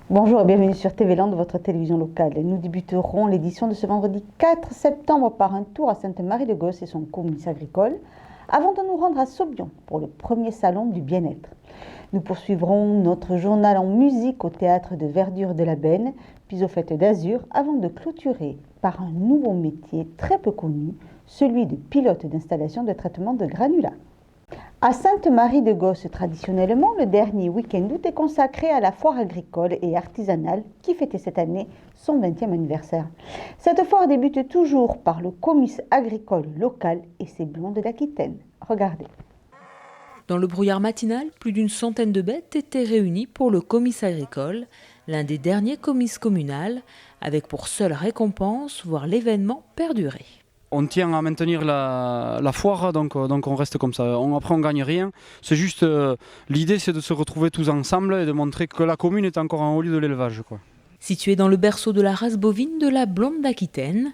Bonjour et bienvenue sur TV Land, votre télévision locale. Nous débuterons l'édition de ce vendredi 4 septembre par un tour à Sainte-Marie-de-Gosse et son comice agricole, avant de nous rendre à Saubion pour le premier salon du bien-être. Nous poursuivrons notre journal en musique au théâtre de Verdure de la Benne, puis aux Fêtes d'Azur, avant de clôturer par un nouveau métier très peu connu, celui de pilote d'installation de traitement de granulats. À Sainte-Marie-de-Gosse, traditionnellement, le dernier week-end d'août est consacré à la foire agricole et artisanale qui fêtait cette année son 20e anniversaire. Cette foire débute toujours par le comice agricole local et ses blondes d'Aquitaine. Regardez. Dans le brouillard matinal, plus d'une centaine de bêtes étaient réunies pour le comice agricole, l'un des derniers comices communal, avec pour seule récompense voir l'événement perdurer. On tient à maintenir la foire, donc on reste comme ça. Après, on ne gagne rien. C'est juste, l'idée, c'est de se retrouver tous ensemble et de montrer que la commune est encore en haut lieu de l'élevage, quoi. Situé dans le berceau de la race bovine de la blonde d'Aquitaine,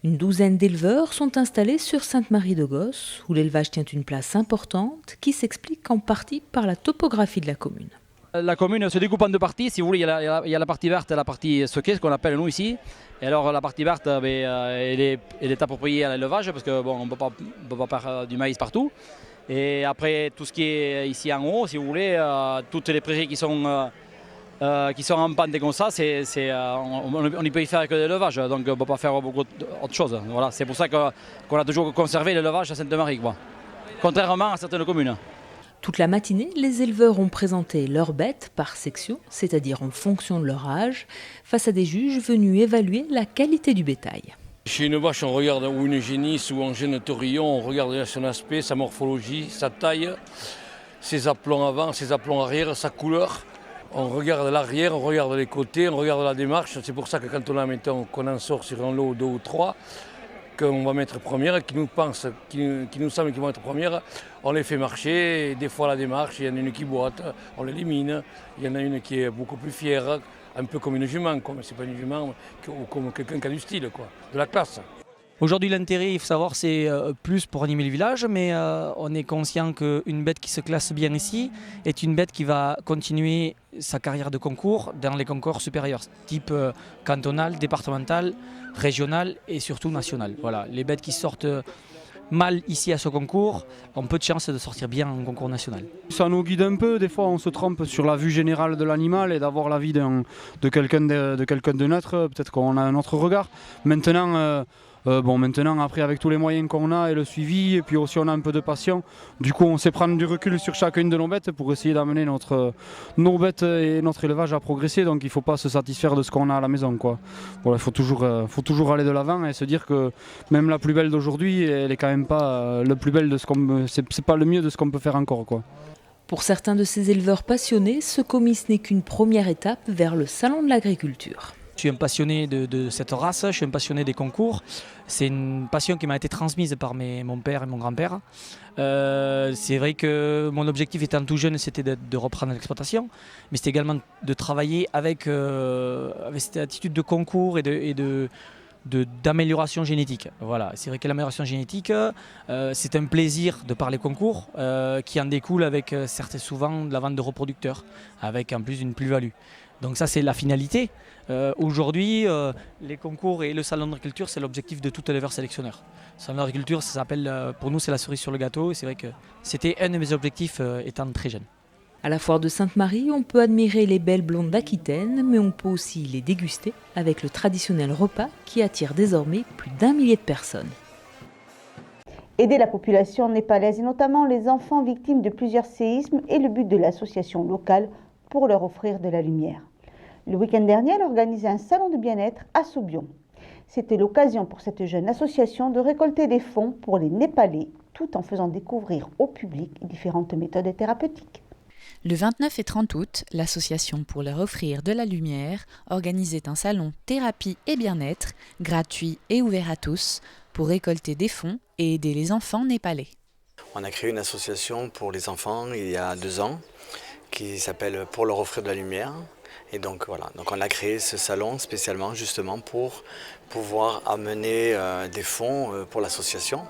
une douzaine d'éleveurs sont installés sur Sainte-Marie-de-Gosse, où l'élevage tient une place importante qui s'explique en partie par la topographie de la commune. La commune se découpe en deux parties, si vous voulez, il y a la partie verte et la partie stockée, ce qu'on appelle nous ici. Et alors la partie verte, elle est appropriée à l'élevage parce qu'on ne peut pas faire du maïs partout. Et après tout ce qui est ici en haut, si vous voulez, toutes les prairies qui sont en pente comme ça, on n'y peut y faire que de l'élevage, donc on ne peut pas faire beaucoup d'autres choses. Voilà, c'est pour ça qu'on a toujours conservé l'élevage à Sainte-Marie, contrairement à certaines communes. Toute la matinée, les éleveurs ont présenté leurs bêtes par section, c'est-à-dire en fonction de leur âge, face à des juges venus évaluer la qualité du bétail. Chez une vache, on regarde, ou une génisse ou un jeune taurillon, on regarde son aspect, sa morphologie, sa taille, ses aplombs avant, ses aplombs arrière, sa couleur. On regarde l'arrière, on regarde les côtés, on regarde la démarche. C'est pour ça que quand qu'on en sort sur un lot, deux ou trois, qu'on va mettre première, qui nous semble qu'ils vont être premières, on les fait marcher, et des fois la démarche, il y en a une qui boite, on l'élimine, il y en a une qui est beaucoup plus fière, un peu comme une jument, c'est pas une jument, ou comme quelqu'un qui a du style, de la classe. Aujourd'hui, l'intérêt, il faut savoir, c'est plus pour animer le village, mais on est conscient qu'une bête qui se classe bien ici est une bête qui va continuer sa carrière de concours dans les concours supérieurs, type cantonal, départemental, régional et surtout national. Voilà, les bêtes qui sortent mal ici à ce concours ont peu de chances de sortir bien en concours national. Ça nous guide un peu, des fois on se trompe sur la vue générale de l'animal et d'avoir l'avis de quelqu'un de neutre, peut-être qu'on a un autre regard. Maintenant, après, avec tous les moyens qu'on a et le suivi, et puis aussi on a un peu de passion, du coup on sait prendre du recul sur chacune de nos bêtes pour essayer d'amener nos bêtes et notre élevage à progresser, donc il ne faut pas se satisfaire de ce qu'on a à la maison, quoi. Voilà, il faut toujours aller de l'avant et se dire que même la plus belle d'aujourd'hui, elle est quand même pas le plus belle de ce c'est pas le mieux de ce qu'on peut faire encore, quoi. Pour certains de ces éleveurs passionnés, ce comice n'est qu'une première étape vers le salon de l'agriculture. Je suis un passionné de cette race, je suis un passionné des concours. C'est une passion qui m'a été transmise par mon père et mon grand-père. C'est vrai que mon objectif étant tout jeune, c'était de reprendre l'exploitation, mais c'était également de travailler avec cette attitude de concours et d'amélioration génétique. Voilà. C'est vrai que l'amélioration génétique, c'est un plaisir de par les concours qui en découle avec souvent de la vente de reproducteurs, avec en plus une plus-value. Donc ça, c'est la finalité. Aujourd'hui, les concours et le salon d'agriculture, c'est l'objectif de tout éleveur sélectionneur. Le salon d'agriculture, ça s'appelle, pour nous, c'est la cerise sur le gâteau. Et c'est vrai que c'était un de mes objectifs étant très jeune. À la foire de Sainte-Marie, on peut admirer les belles blondes d'Aquitaine, mais on peut aussi les déguster avec le traditionnel repas qui attire désormais plus d'1 millier de personnes. Aider la population népalaise et notamment les enfants victimes de plusieurs séismes est le but de l'association locale pour leur offrir de la lumière. Le week-end dernier, elle organisait un salon de bien-être à Saubion. C'était l'occasion pour cette jeune association de récolter des fonds pour les Népalais, tout en faisant découvrir au public différentes méthodes thérapeutiques. Le 29 et 30 août, l'association pour leur offrir de la lumière organisait un salon thérapie et bien-être, gratuit et ouvert à tous, pour récolter des fonds et aider les enfants népalais. On a créé une association pour les enfants il y a 2 ans qui s'appelle Pour leur offrir de la lumière. Et donc voilà, donc on a créé ce salon spécialement justement pour pouvoir amener des fonds pour l'association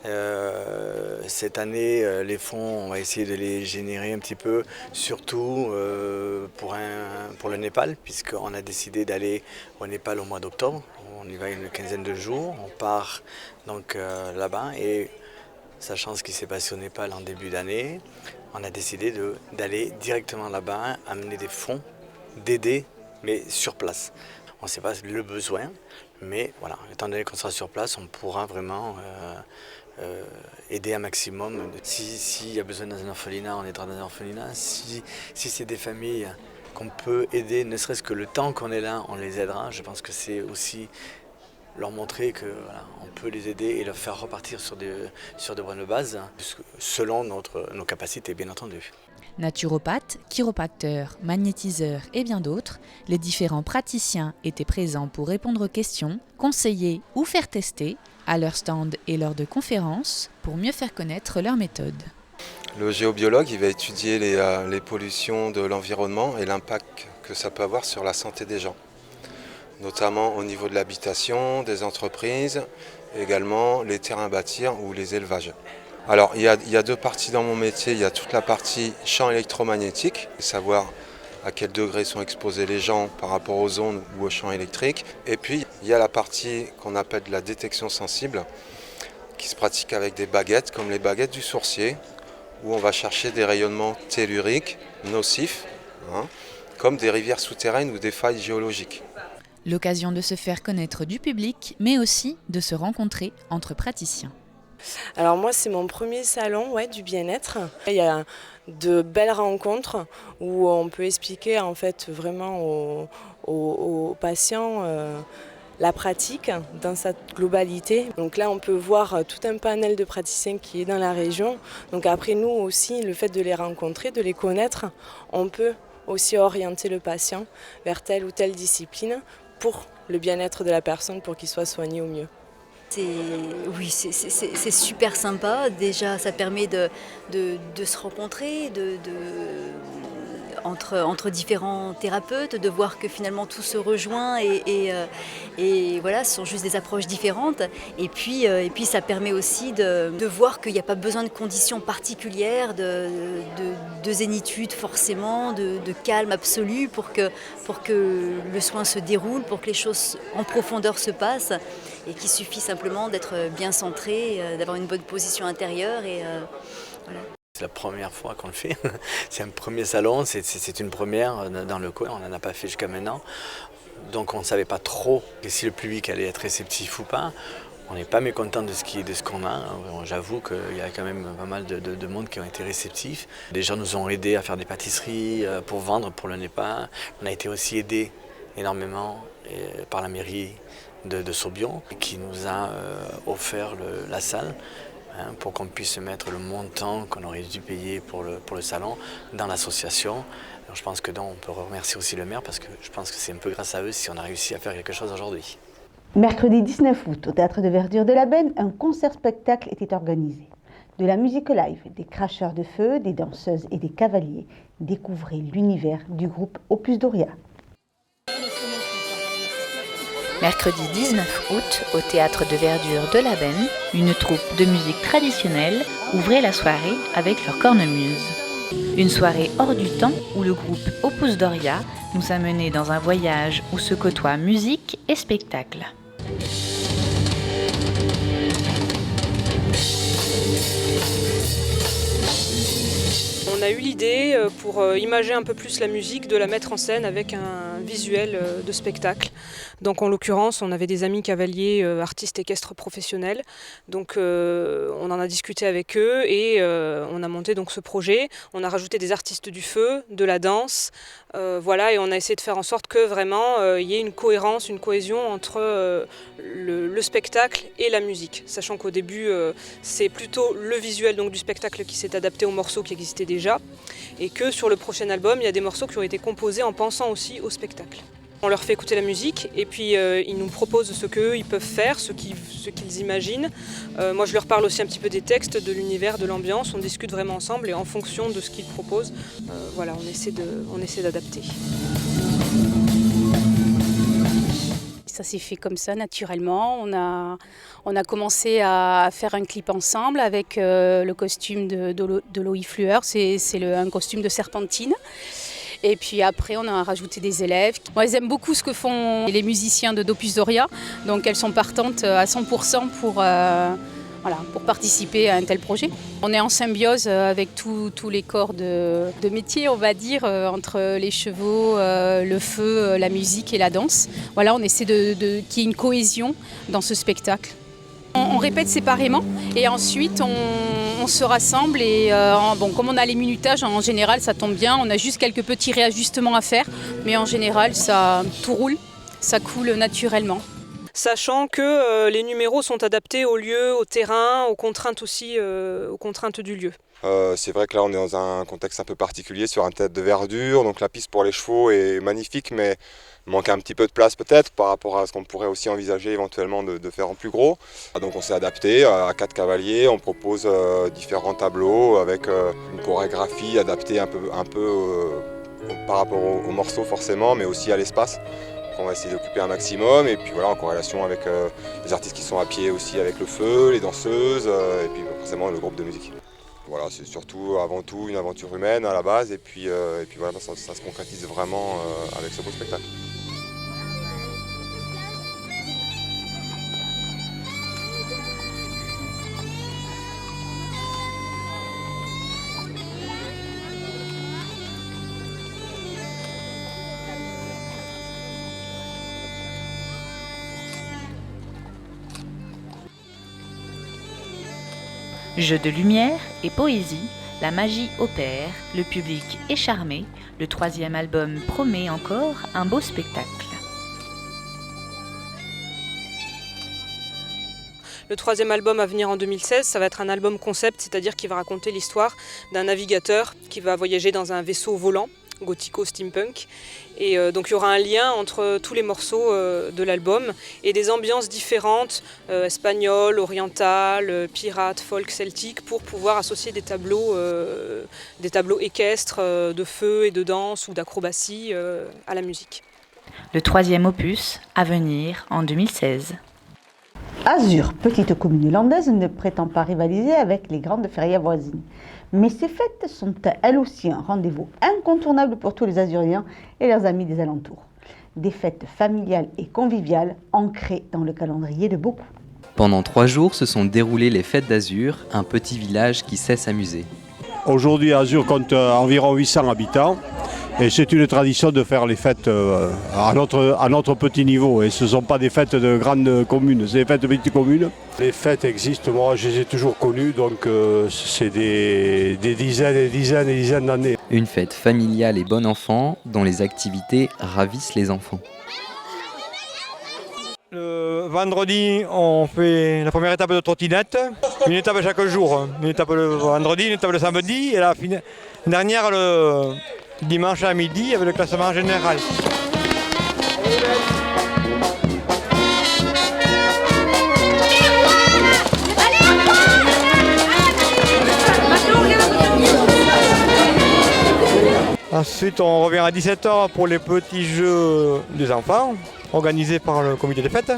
Cette année, les fonds, on va essayer de les générer un petit peu, surtout pour le Népal, puisqu'on a décidé d'aller au Népal au mois d'octobre. On y va une quinzaine de jours, on part donc là-bas et sachant ce qui s'est passé au Népal en début d'année, on a décidé d'aller directement là-bas, amener des fonds, d'aider, mais sur place. On ne sait pas le besoin, mais voilà, étant donné qu'on sera sur place, on pourra vraiment aider un maximum. S'il y a besoin dans un orphelinat, on aidera dans un orphelinat. Si c'est des familles qu'on peut aider, ne serait-ce que le temps qu'on est là, on les aidera. Je pense que c'est aussi leur montrer que voilà, on peut les aider et leur faire repartir sur de bonnes bases, selon nos capacités, bien entendu. Naturopathes, chiropracteurs, magnétiseurs et bien d'autres, les différents praticiens étaient présents pour répondre aux questions, conseiller ou faire tester à leur stand et lors de conférences pour mieux faire connaître leur méthode. Le géobiologue il va étudier les pollutions de l'environnement et l'impact que ça peut avoir sur la santé des gens, notamment au niveau de l'habitation, des entreprises, également les terrains à bâtir ou les élevages. Alors il y a deux parties dans mon métier, il y a toute la partie champ électromagnétique, savoir à quel degré sont exposés les gens par rapport aux ondes ou aux champs électriques. Et puis il y a la partie qu'on appelle la détection sensible, qui se pratique avec des baguettes, comme les baguettes du sourcier, où on va chercher des rayonnements telluriques nocifs, comme des rivières souterraines ou des failles géologiques. L'occasion de se faire connaître du public, mais aussi de se rencontrer entre praticiens. Alors moi c'est mon premier salon du bien-être. Il y a de belles rencontres où on peut expliquer en fait vraiment aux patients la pratique dans sa globalité. Donc là on peut voir tout un panel de praticiens qui est dans la région. Donc après nous aussi, le fait de les rencontrer, de les connaître, on peut aussi orienter le patient vers telle ou telle discipline pour le bien-être de la personne, pour qu'il soit soigné au mieux. C'est super sympa. Déjà, ça permet de se rencontrer, entre différents thérapeutes, de voir que finalement tout se rejoint et voilà, ce sont juste des approches différentes. Et puis ça permet aussi de voir qu'il n'y a pas besoin de conditions particulières, de zénitude forcément, de calme absolu pour que le soin se déroule, pour que les choses en profondeur se passent et qu'il suffit simplement d'être bien centré, d'avoir une bonne position intérieure et voilà. C'est la première fois qu'on le fait, c'est un premier salon, c'est une première dans le coin, on n'en a pas fait jusqu'à maintenant. Donc on ne savait pas trop si le public allait être réceptif ou pas. On n'est pas mécontent de ce qu'on a. J'avoue qu'il y a quand même pas mal de monde qui ont été réceptifs. Les gens nous ont aidés à faire des pâtisseries pour vendre pour le Népal. On a été aussi aidés énormément par la mairie de Saubion qui nous a offert la salle. Pour qu'on puisse mettre le montant qu'on aurait dû payer pour le salon dans l'association. Je pense que on peut remercier aussi le maire parce que je pense que c'est un peu grâce à eux si on a réussi à faire quelque chose aujourd'hui. Mercredi 19 août, au Théâtre de Verdure de la Benne, un concert-spectacle était organisé. De la musique live, des cracheurs de feu, des danseuses et des cavaliers. Découvrez l'univers du groupe Opus Doria. Mercredi 19 août, au Théâtre de Verdure de la Benne, une troupe de musique traditionnelle ouvrait la soirée avec leur cornemuse. Une soirée hors du temps où le groupe Opus Doria nous a menés dans un voyage où se côtoient musique et spectacle. On a eu l'idée, pour imager un peu plus la musique, de la mettre en scène avec un visuel de spectacle. Donc en l'occurrence, on avait des amis cavaliers, artistes équestres professionnels. Donc on en a discuté avec eux et on a monté donc ce projet. On a rajouté des artistes du feu, de la danse, voilà, et on a essayé de faire en sorte que vraiment il y ait une cohérence, une cohésion entre le spectacle et la musique. Sachant qu'au début, c'est plutôt le visuel donc, du spectacle qui s'est adapté aux morceaux qui existaient déjà. Et que sur le prochain album, il y a des morceaux qui ont été composés en pensant aussi au spectacle. On leur fait écouter la musique et puis ils nous proposent ce qu'eux ils peuvent faire, ce qu'ils imaginent. Moi je leur parle aussi un petit peu des textes, de l'univers, de l'ambiance. On discute vraiment ensemble et en fonction de ce qu'ils proposent, voilà, on essaie d'adapter. Ça s'est fait comme ça, naturellement. On a commencé à faire un clip ensemble avec le costume de Loïc Flueur. C'est un costume de Serpentine. Et puis après, on a rajouté des élèves. Moi, elles aiment beaucoup ce que font les musiciens de Dopus Doria. Donc, elles sont partantes à 100% pour participer à un tel projet. On est en symbiose avec tous les corps de métier, on va dire, entre les chevaux, le feu, la musique et la danse. Voilà, on essaie qu'il y ait une cohésion dans ce spectacle. On répète séparément et ensuite on se rassemble et comme on a les minutages, en général ça tombe bien, on a juste quelques petits réajustements à faire, mais en général tout roule, ça coule naturellement. Sachant que les numéros sont adaptés au lieu, au terrain, aux contraintes aussi, aux contraintes du lieu. C'est vrai que là on est dans un contexte un peu particulier sur un théâtre de verdure, donc la piste pour les chevaux est magnifique mais manque un petit peu de place peut-être par rapport à ce qu'on pourrait aussi envisager éventuellement de faire en plus gros. Donc on s'est adapté à 4 cavaliers, on propose différents tableaux avec une chorégraphie adaptée un peu par rapport aux morceaux forcément mais aussi à l'espace. On va essayer d'occuper un maximum et puis voilà en corrélation avec les artistes qui sont à pied aussi avec le feu, les danseuses et puis forcément le groupe de musique. Voilà, c'est surtout avant tout une aventure humaine à la base et puis voilà, ça se concrétise vraiment avec ce beau spectacle. Jeu de lumière et poésie, la magie opère, le public est charmé, le 3e album promet encore un beau spectacle. Le 3e album à venir en 2016, ça va être un album concept, c'est-à-dire qu'il va raconter l'histoire d'un navigateur qui va voyager dans un vaisseau volant, gothico-steampunk. Et donc il y aura un lien entre tous les morceaux de l'album et des ambiances différentes, espagnoles, orientales, pirates, folk, celtique, pour pouvoir associer des tableaux équestres de feu et de danse ou d'acrobatie à la musique. Le 3e opus à venir en 2016. Azur, petite commune landaise, ne prétend pas rivaliser avec les grandes férias voisines. Mais ces fêtes sont elles aussi un rendez-vous incontournable pour tous les Azuriens et leurs amis des alentours. Des fêtes familiales et conviviales ancrées dans le calendrier de beaucoup. Pendant 3 jours se sont déroulées les fêtes d'Azur, un petit village qui sait s'amuser. Aujourd'hui, Azur compte environ 800 habitants. Et c'est une tradition de faire les fêtes à notre petit niveau. Et ce ne sont pas des fêtes de grandes communes, c'est des fêtes de petites communes. Les fêtes existent, moi je les ai toujours connues, donc c'est des dizaines et dizaines et dizaines d'années. Une fête familiale et bon enfant dont les activités ravissent les enfants. Le vendredi, on fait la première étape de trottinette, une étape chaque jour. Une étape le vendredi, une étape le samedi et la dernière le dimanche à midi avec le classement général. Ensuite, on revient à 17h pour les petits jeux des enfants, organisés par le comité des fêtes.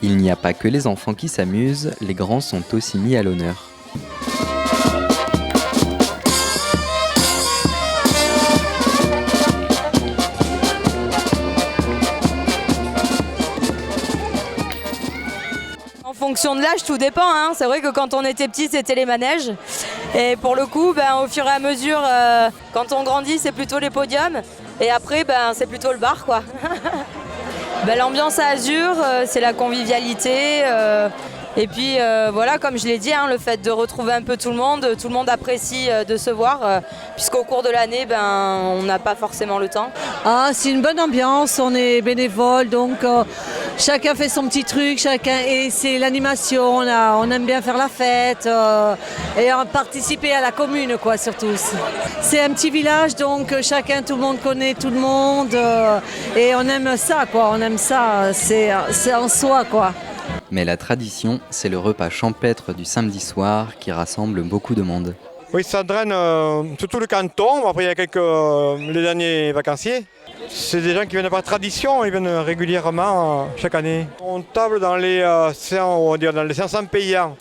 Il n'y a pas que les enfants qui s'amusent, les grands sont aussi mis à l'honneur. En fonction de l'âge, tout dépend. Hein. C'est vrai que quand on était petit, c'était les manèges. Et pour le coup, au fur et à mesure, quand on grandit, c'est plutôt les podiums. Et après, c'est plutôt le bar, quoi. L'ambiance à Azur, c'est la convivialité. Et puis voilà, comme je l'ai dit, le fait de retrouver un peu tout le monde apprécie de se voir, puisqu'au cours de l'année, on n'a pas forcément le temps. C'est une bonne ambiance, on est bénévole, donc chacun fait son petit truc, et c'est l'animation, on aime bien faire la fête et participer à la commune, quoi, surtout. C'est un petit village, donc tout le monde connaît tout le monde et on aime ça, quoi, c'est en soi, quoi. Mais la tradition, c'est le repas champêtre du samedi soir qui rassemble beaucoup de monde. Oui, ça draine sur tout le canton. Après, il y a les derniers vacanciers. C'est des gens qui viennent par tradition, ils viennent régulièrement chaque année. On table dans les 500 payants.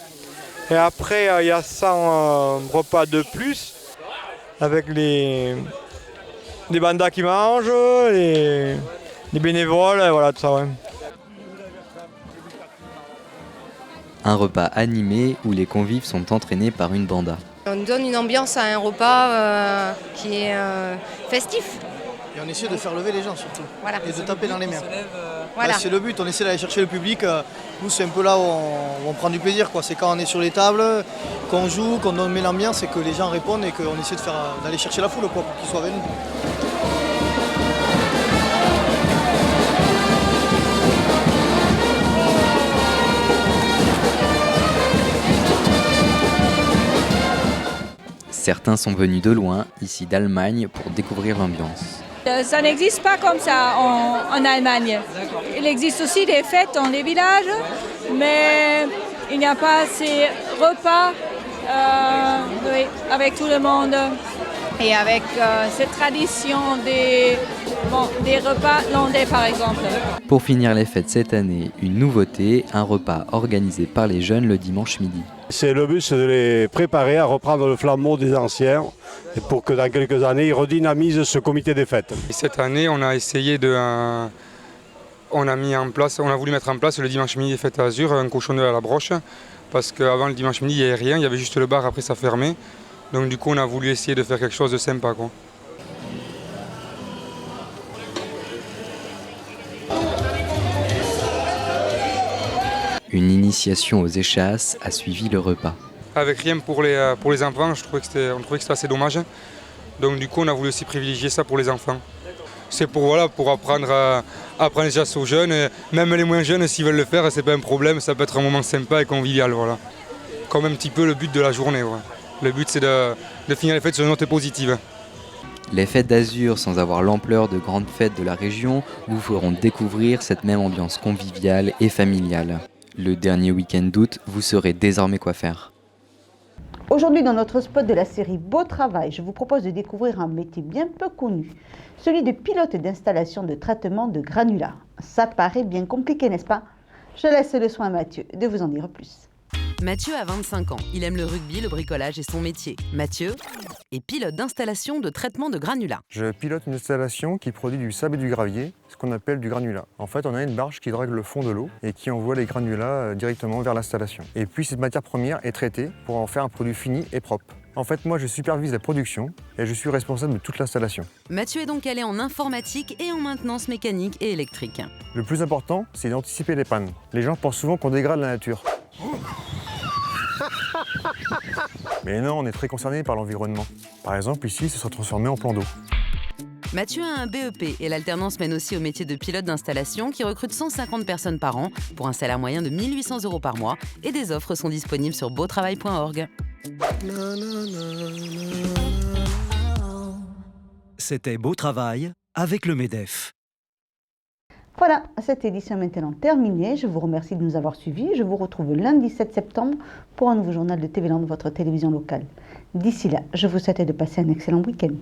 Et après, il y a 100 repas de plus avec les bandas qui mangent, les bénévoles, voilà, tout ça. Ouais. Un repas animé où les convives sont entraînés par une banda. On donne une ambiance à un repas qui est festif. Et on essaie de faire lever les gens surtout, voilà. Et de taper dans les mains. Voilà. C'est le but, on essaie d'aller chercher le public. Nous, c'est un peu là où on prend du plaisir, quoi. C'est quand on est sur les tables, qu'on joue, qu'on met l'ambiance et que les gens répondent et qu'on essaie d'aller chercher la foule, quoi, pour qu'ils soient avec nous. Certains sont venus de loin, ici d'Allemagne, pour découvrir l'ambiance. Ça n'existe pas comme ça en Allemagne. Il existe aussi des fêtes dans les villages, mais il n'y a pas ces repas avec tout le monde et avec cette tradition des repas landais par exemple. Pour finir les fêtes cette année, une nouveauté, un repas organisé par les jeunes le dimanche midi. C'est le but, c'est de les préparer à reprendre le flambeau des anciens et pour que dans quelques années, ils redynamisent ce comité des fêtes. Et cette année, on a essayé on a voulu mettre en place le dimanche midi des fêtes à Azur, un cochonneau à la broche, parce qu'avant le dimanche midi, il n'y avait rien, il y avait juste le bar, après ça fermait. Donc du coup, on a voulu essayer de faire quelque chose de sympa, quoi. Une initiation aux échasses a suivi le repas. Avec rien pour les enfants, on trouvait que c'était assez dommage. Donc du coup, on a voulu aussi privilégier ça pour les enfants. C'est pour apprendre les chasses aux jeunes, et même les moins jeunes, s'ils veulent le faire, c'est pas un problème, ça peut être un moment sympa et convivial. Voilà. Comme un petit peu le but de la journée. Voilà. Le but, c'est de finir les fêtes sur une note positive. Les fêtes d'Azur, sans avoir l'ampleur de grandes fêtes de la région, vous feront découvrir cette même ambiance conviviale et familiale. Le dernier week-end d'août, vous saurez désormais quoi faire. Aujourd'hui, dans notre spot de la série Beau Travail, je vous propose de découvrir un métier bien peu connu, celui de pilote d'installation de traitement de granulats. Ça paraît bien compliqué, n'est-ce pas? Je laisse le soin à Mathieu de vous en dire plus. Mathieu a 25 ans. Il aime le rugby, le bricolage et son métier. Mathieu est pilote d'installation de traitement de granulats. Je pilote une installation qui produit du sable et du gravier, ce qu'on appelle du granulat. En fait, on a une barge qui drague le fond de l'eau et qui envoie les granulats directement vers l'installation. Et puis, cette matière première est traitée pour en faire un produit fini et propre. En fait, moi, je supervise la production et je suis responsable de toute l'installation. Mathieu est donc allé en informatique et en maintenance mécanique et électrique. Le plus important, c'est d'anticiper les pannes. Les gens pensent souvent qu'on dégrade la nature. Mais non, on est très concerné par l'environnement. Par exemple, ici, ça se transformé en plan d'eau. Mathieu a un BEP et l'alternance mène aussi au métier de pilote d'installation qui recrute 150 personnes par an pour un salaire moyen de 1 800 € par mois et des offres sont disponibles sur beautravail.org. C'était Beau Travail avec le MEDEF. Voilà, cette édition est maintenant terminée. Je vous remercie de nous avoir suivis. Je vous retrouve lundi 7 septembre pour un nouveau journal de TV Land, votre télévision locale. D'ici là, je vous souhaite de passer un excellent week-end.